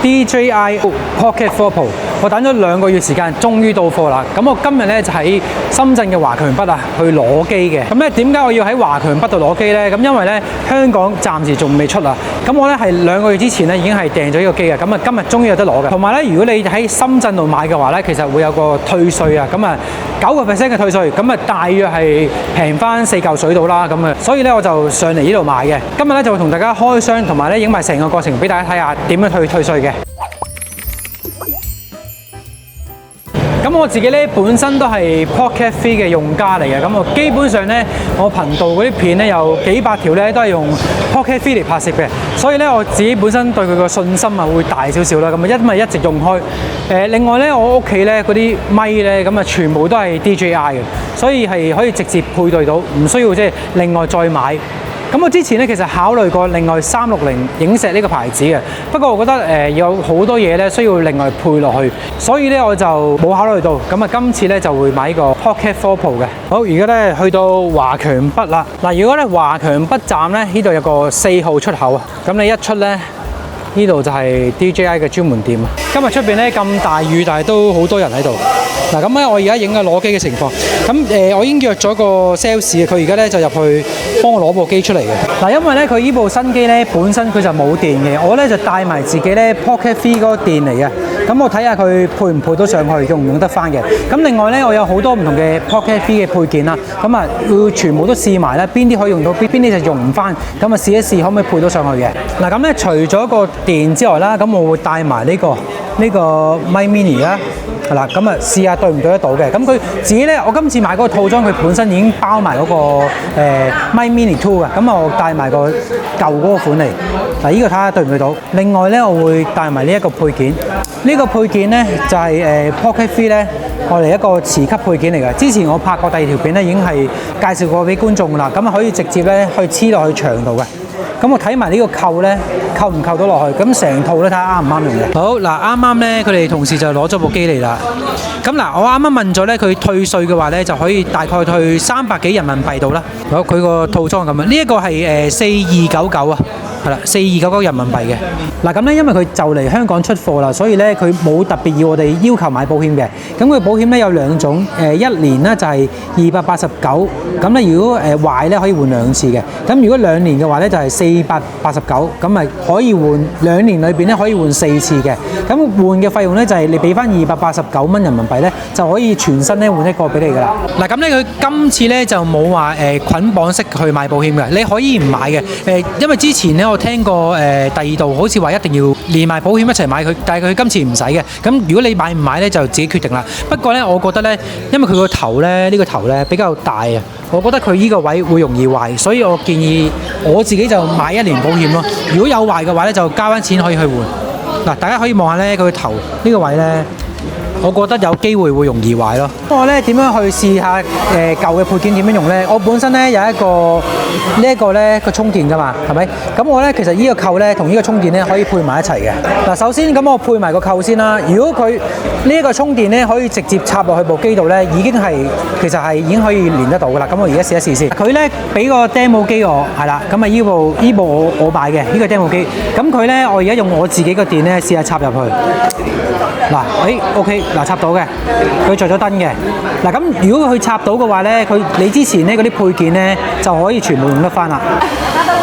DJI Pocket 4 Pro， 我等咗2個月時間，終於到貨啦。咁我今日咧就喺深圳嘅華強北啊去攞機嘅。咁咧點解我要喺華強北度攞機咧？咁因為咧香港暫時仲未出啊。咁我咧係2個月之前咧已經係訂咗呢個機嘅。咁啊今日終於有得攞嘅。同埋咧，如果你喺深圳度買嘅話咧，其實會有個退稅啊。咁啊9% 嘅退稅，咁啊大約係平翻4嚿水到啦。咁啊，所以咧我就上嚟呢度買嘅。今日咧就會同大家開箱，同埋咧影埋成個過程俾大家睇下點樣退稅嘅。咁我自己咧本身都係 Pocket 3嘅用家嚟嘅，咁我基本上咧我頻道嗰啲片咧有幾百條咧都係用 Pocket 3嚟拍攝嘅，所以咧我自己本身對佢個信心啊會大少少啦。咁啊因為一直用開，另外咧我屋企咧嗰啲咪咧咁啊全部都係 DJI 嘅，所以係可以直接配對到，唔需要即係另外再買。咁我之前咧其實考慮過另外360影石呢個牌子嘅，不過我覺得有好多嘢咧需要另外配落去，所以咧我就冇考慮到。咁啊今次咧就會買呢個 Pocket 4 Pro 嘅。好，而家咧去到華強北啦。嗱，如果咧華強北站咧呢度有個4號出口啊，咁你一出咧呢度就係 DJI 嘅專門店啊。今日出邊咧咁大雨，但係都好多人喺度。嗱，咁咧我而家影嘅攞機嘅情況，咁我已經約咗個 sales， 佢而家咧就入去幫我攞部機出嚟嘅。嗱，因為咧佢呢部新機咧本身佢就冇電嘅，我咧就帶埋自己咧 Pocket 3嗰個電嚟嘅。咁我睇下佢配唔配到上去，用唔用得翻嘅。咁另外咧我有好多唔同嘅 Pocket 3嘅配件啦，咁啊會全部都試埋啦，邊啲可以用到，邊啲就用唔翻，咁啊試一試可唔可以配到上去嘅。嗱，咁咧除咗個電之外啦，咁我會帶埋呢個咪 mini 啦。係啦，咁啊試下對唔對得到嘅。咁佢自己咧，我今次買嗰個套裝，佢本身已經包埋嗰個咪 Mini 2嘅。咁我帶埋個舊嗰個款嚟。嗱，呢個睇下對唔對到。另外咧，我會帶埋呢一個配件。呢個配件咧就係Pocket 3咧，我哋一個磁吸配件嚟嘅。之前我拍過第2條片咧，已經係介紹過俾觀眾啦。咁啊可以直接咧去黐落去牆度嘅。咁我睇埋呢個扣咧，扣唔扣到落去？咁成套咧睇下啱唔啱用嘅。好嗱，啱啱咧佢哋同事就攞咗部機嚟啦。咁嗱，我啱啱問咗咧，佢退稅嘅話咧就可以大概退300幾人民幣到啦。好，佢個套裝咁樣，呢一個係4299啊。係啦，4299人民幣嘅。嗱，咁咧因為佢就嚟香港出貨啦，所以咧佢冇特別要我哋要求買保險嘅。咁佢保險咧有2種，1年咧就係289，咁咧如果壞咧可以換2次嘅。咁如果2年嘅話咧就係489，咁咪可以換2年裏邊咧可以換4次嘅。咁換嘅費用咧就係你俾翻289蚊人民幣咧就可以全新咧換一個俾你噶啦。嗱，咁咧佢今次咧就冇話捆綁式去買保險嘅，你可以唔買嘅。因為之前咧我聽過第2度好似話一定要連埋保險一齊買佢，但係佢今次唔使嘅。咁如果你買唔買咧就自己決定啦。不過咧我覺得咧，因為佢個頭咧呢個頭咧比較大啊，我覺得佢呢個位會容易壞，所以我建議我自己就買1年保險咯。如果有壞嘅話咧，就交翻錢可以去換。嗱，大家可以望下咧佢個頭呢個位咧，我覺得有機會會容易壞咯。我咧點樣去試下舊嘅配件點樣用咧？我本身咧有一個呢一個咧個充電㗎嘛，係咪？咁我咧其實呢個扣咧同呢個充電咧可以配埋一齊嘅。嗱，首先咁我配埋個扣先啦。如果佢呢一個充電咧可以直接插落去部機度咧，已經係其實係已經可以連得到㗎啦。咁我而家試一試先。佢咧俾個 demo 機我係啦，咁啊呢部我買嘅呢個 demo 機。咁佢咧我而家用我自己個電咧試下插入去。嗱，OK。嗱，插到嘅，佢着咗燈嘅。嗱，咁如果佢插到嘅話咧，你之前咧嗰啲配件咧就可以全部用得翻啦。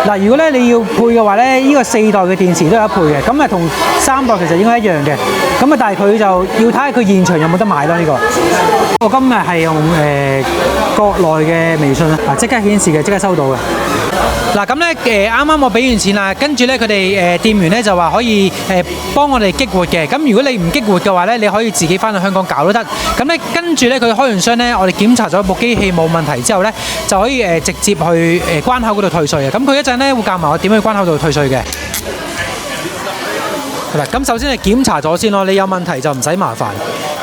嗱，如果咧你要配嘅話咧，呢個4代嘅電池都有得配嘅，咁啊同3代其實應該一樣嘅。咁啊，但係佢就要睇下佢現場有冇得買咯呢個。我今日係用國內嘅微信啊，即刻顯示嘅，即刻收到嘅。嗱，咁咧啱啱我俾完錢啦，跟住咧佢哋店員咧就話可以幫我哋激活嘅。咁如果你唔激活嘅話咧，你可以自己翻去香港搞都得。咁咧跟住咧佢開完箱咧，我哋檢查咗部機器冇問題之後咧，就可以直接去關口嗰度退稅嘅。咁佢一陣咧會教埋我點去關口度退稅嘅。嗱，咁首先係檢查咗先咯，你有問題就唔使麻煩，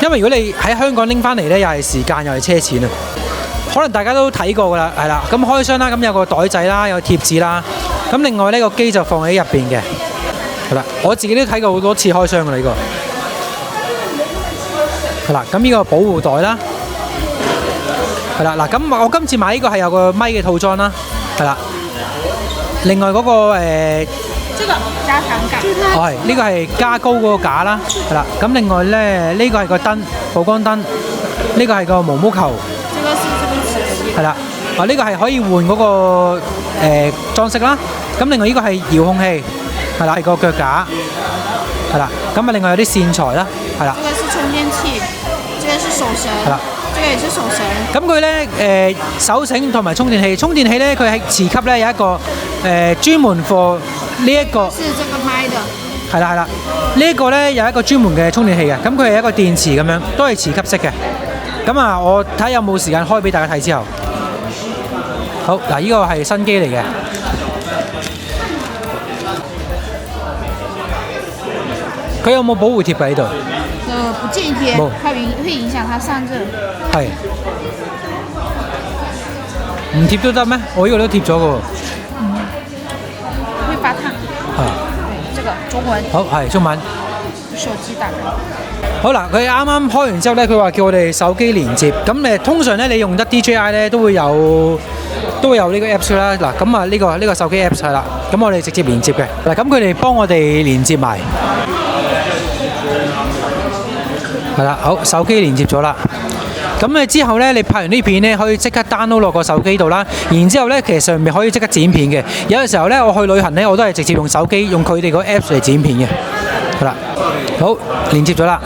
因為如果你喺香港拎翻嚟咧，又係時間又係車錢啊。可能大家都睇過㗎啦，係啦。咁開箱啦，咁有個袋仔啦，有貼紙啦。咁另外呢個機就放喺入邊嘅，係啦。我自己都睇過好多次開箱㗎啦，呢個係啦。咁呢個保護袋啦，係啦。嗱，咁我今次買呢個係有個咪嘅套裝啦，係啦。另外嗰個這個加長桿。係呢個係加高嗰個架啦，係啦。咁另外咧，呢個係個燈，曝光燈，呢個係個毛毛球，這個是這邊磁嘅。係啦。啊，呢個係可以換嗰個裝飾啦。咁另外呢個係遙控器，係啦，係個腳架，係啦。咁啊，另外有啲線材啦，係啦。這個是充電器，這個是手繩，係啦。這個也是手繩。咁佢咧手繩同埋充電器，充電器咧佢喺磁吸咧有一個專門 for 呢一個。是這個麥的。係啦係啦，呢一個咧有一個專門嘅充電器嘅，咁佢係一個電池咁樣，都係磁吸式嘅。咁啊，我睇下有冇時間開俾大家睇之後。好嗱，呢個係新機嚟嘅。佢有冇保護貼喺度？不建議貼，它會影響它散熱。係。唔貼都得咩？我呢個都貼咗㗎喎。會發燙。係。這個中文。好，係中文。手機打開。好啦，佢啱啱開完之後咧，佢話叫我哋手機連接。咁通常咧你用得 DJI 咧都會有呢個 Apps 啦。嗱，咁啊呢個手機 Apps 係啦。咁我哋直接連接嘅。嗱，咁佢哋幫我哋連接埋。係啦，好，手機連接咗啦。咁之後咧，你拍完啲片咧，可以即刻 download 落個手機度啦。然之後咧，其實上面可以即刻剪片嘅。有嘅時候咧，我去旅行咧，我都係直接用手機，用佢哋個 Apps 嚟剪片嘅。係啦，好，連接咗啦。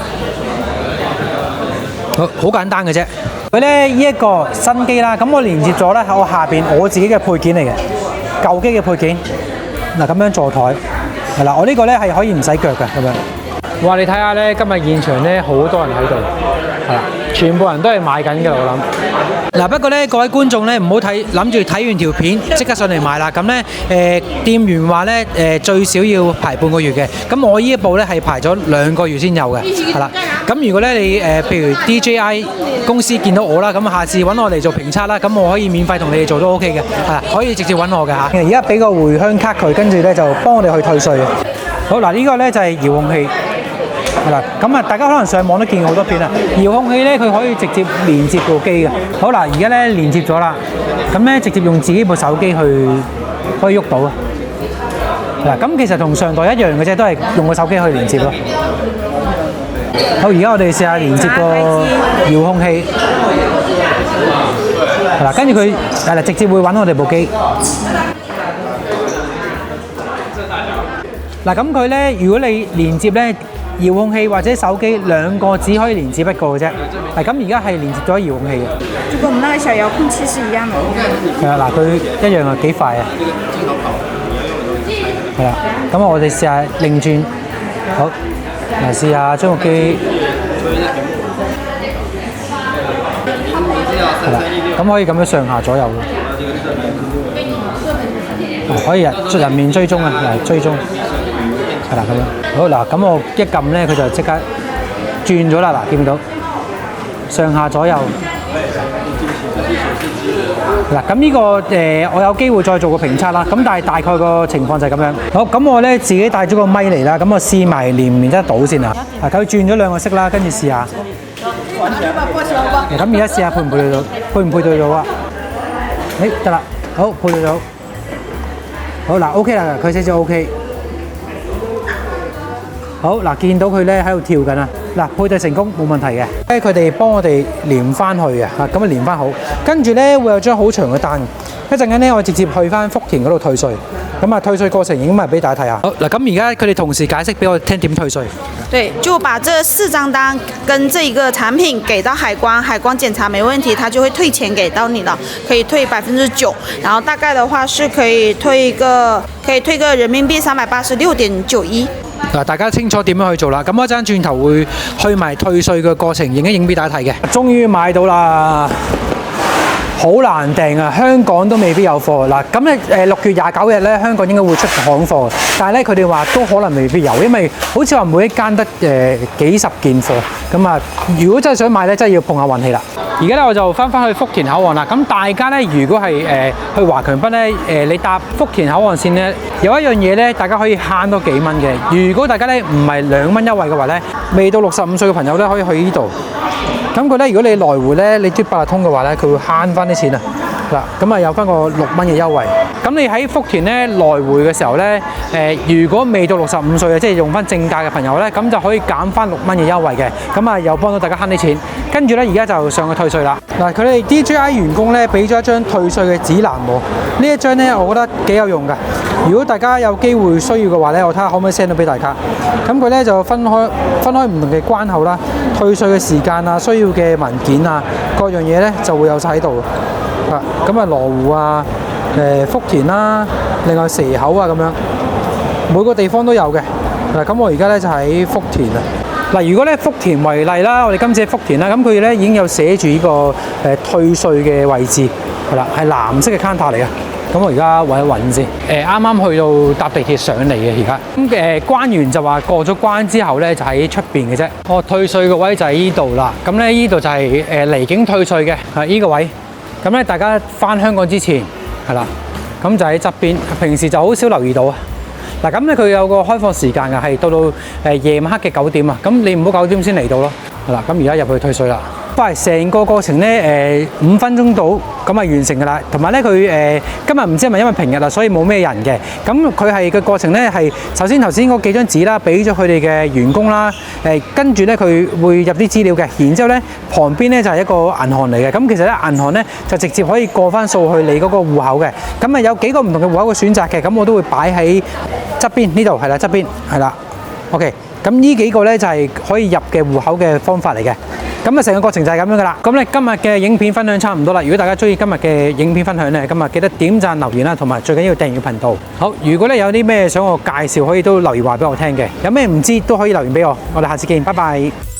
好簡單嘅啫。佢咧呢一個新機啦，咁我連接咗咧喺我下邊我自己嘅配件嚟嘅，舊機嘅配件。嗱，咁樣座台係啦，我呢個咧係可以唔使腳嘅咁樣。哇！你睇下咧，今日現場咧好多人喺度，係啦，全部人都係買緊嘅，我諗。嗱，不過咧，各位觀眾咧唔好諗住睇完條片即刻上嚟買啦。咁咧店員話咧最少要排半個月嘅。咁我呢一部咧係排咗2個月先有嘅，係啦。咁如果咧你譬如 DJI 公司見到我啦，咁下次揾我嚟做評測啦，咁我可以免費同你哋做都 OK 嘅，係啦，可以直接揾我嘅嚇。而家俾個回鄉卡佢，跟住咧就幫我哋去退稅。好嗱，呢個咧就係遙控器。係啦，咁啊，大家可能上網都見過好多片啊。遙控器咧，佢可以直接連接部機嘅。好嗱，而家咧連接咗啦，咁咧直接用自己部手機去可以喐到啊。嗱，咁其實同上代一樣嘅啫，都係用個手機去連接咯。好，而家我哋試下連接個遙控器。係啦，跟住佢係啦，直接會揾我哋部機。嗱，咁佢咧，如果你連接咧，遙控器或者手機2個只可以連接一個嘅啫。係咁，而家係連接咗遙控器嘅。就跟我們那個小遙控器是一樣的。係啊，嗱，佢一樣啊，幾快啊！係啦，咁我哋試下擰轉，好，嚟試下將個機，係啦，咁可以咁樣上下左右嘅，可以人面追蹤啊，嚟追蹤。係啦，咁樣好嗱，咁我一撳咧，佢就即刻轉咗啦。嗱，見唔到上下左右嗱，咁呢個我有機會再做個評測啦。咁但係大概個情況就係咁樣。好，咁我咧自己帶咗個咪嚟啦。咁我試埋連唔連得到先啊。嗱，佢轉咗2個色啦，跟住試下。咁而家試下配唔配對到？配唔配對到啊？得啦，好配對到。好嗱 ，OK 啦，佢寫咗 OK。好嗱，見到佢咧喺度跳緊啊！嗱，配對成功冇問題嘅。佢哋幫我哋連翻去嘅嚇，咁啊連翻好。跟住咧會有張好長嘅單，一陣間咧我直接去翻福田嗰度退稅。咁啊退稅過程已經咪俾大家睇下。好嗱，咁而家佢哋同時解釋俾我聽點退稅。對，就把這4張單跟這一個產品給到海關，海關檢查沒問題，他就會退錢給到你了，可以退9%，然後大概的話是可以退個人民幣386.91。嗱，大家清楚點樣去做啦。咁我一陣轉頭會去埋退稅嘅過程，影一影俾大家睇嘅。終於買到啦！好難訂啊，香港都未必有貨。嗱，咁咧6月29日咧，香港應該會出行貨，但係咧佢哋話都可能未必有，因為好似話每一間得幾十件貨。咁啊，如果真係想買咧，真係要碰下運氣啦。而家咧我就翻去福田口岸啦。咁大家咧，如果係去華強北咧，你搭福田口岸線咧，有一樣嘢咧，大家可以慳多幾蚊嘅。如果大家咧唔係2蚊優惠嘅話咧，未到65歲嘅朋友咧可以去呢度。咁佢咧，如果你來回咧，你嘟8達通嘅話咧，佢會慳翻啲錢啊！嗱，咁啊有翻個6蚊嘅優惠。咁你喺福田咧來回嘅時候咧，如果未到65歲嘅，即係用翻正價嘅朋友咧，咁就可以減翻6蚊嘅優惠嘅。咁啊又幫到大家慳啲錢。跟住咧，而家就上去退稅啦。嗱，佢哋 DJI 員工咧俾咗一張退稅嘅指南喎。呢一張咧，我覺得幾有用㗎。如果大家有機會需要嘅話咧，我睇下可唔可以 send 到俾大家。咁佢咧就分開唔同嘅關口啦，退稅嘅時間啊，需要嘅文件啊，各樣嘢咧就會有晒喺度。咁啊羅湖啊，福田啦，另外蛇口啊咁樣，每個地方都有嘅。嗱，咁我而家咧就喺福田啊。嗱，如果咧福田為例啦，我哋今次喺福田啦，咁佢咧已經有寫住呢個退稅嘅位置，係啦，係藍色嘅 counter 嚟嘅。咁我而家揾一揾先。啱啱去到搭地鐵上嚟嘅而家。咁關員就話過咗關之後咧，就喺出邊嘅啫。我退稅個位就喺呢度啦。咁咧呢度就係離境退稅嘅，係呢個位。咁咧大家返香港之前係啦，咁就喺側邊。平時就好少留意到啊。嗱，咁咧佢有個開放時間㗎，係到夜晚黑嘅9點啊。咁你唔好9點先嚟到咯。係啦，咁而家入去退稅啦。成個過程咧5分鐘到咁啊完成㗎啦。同埋咧佢今日唔知係咪因為平日啦，所以冇咩人嘅。咁佢係個過程咧係首先頭先嗰幾張紙啦，俾咗佢哋嘅員工啦。跟住咧佢會入啲資料嘅，然之後咧旁邊咧就係一個銀行嚟嘅。咁其實咧銀行咧就直接可以過翻數去你嗰個戶口嘅。咁啊有幾個唔同嘅戶口嘅選擇嘅，咁我都會擺喺側邊呢度係啦，側邊係啦。OK， 咁呢幾個咧就係可以入嘅戶口嘅方法嚟嘅。咁啊，成個過程就係咁樣噶啦。咁咧今日嘅影片分享差唔多啦。如果大家中意今日嘅影片分享咧，咁啊記得點讚留言啦，同埋最緊要訂閱頻道。好，如果咧有啲咩想我介紹，可以都留言話俾我聽嘅。有咩唔知都可以留言俾我。我哋下次見，拜拜。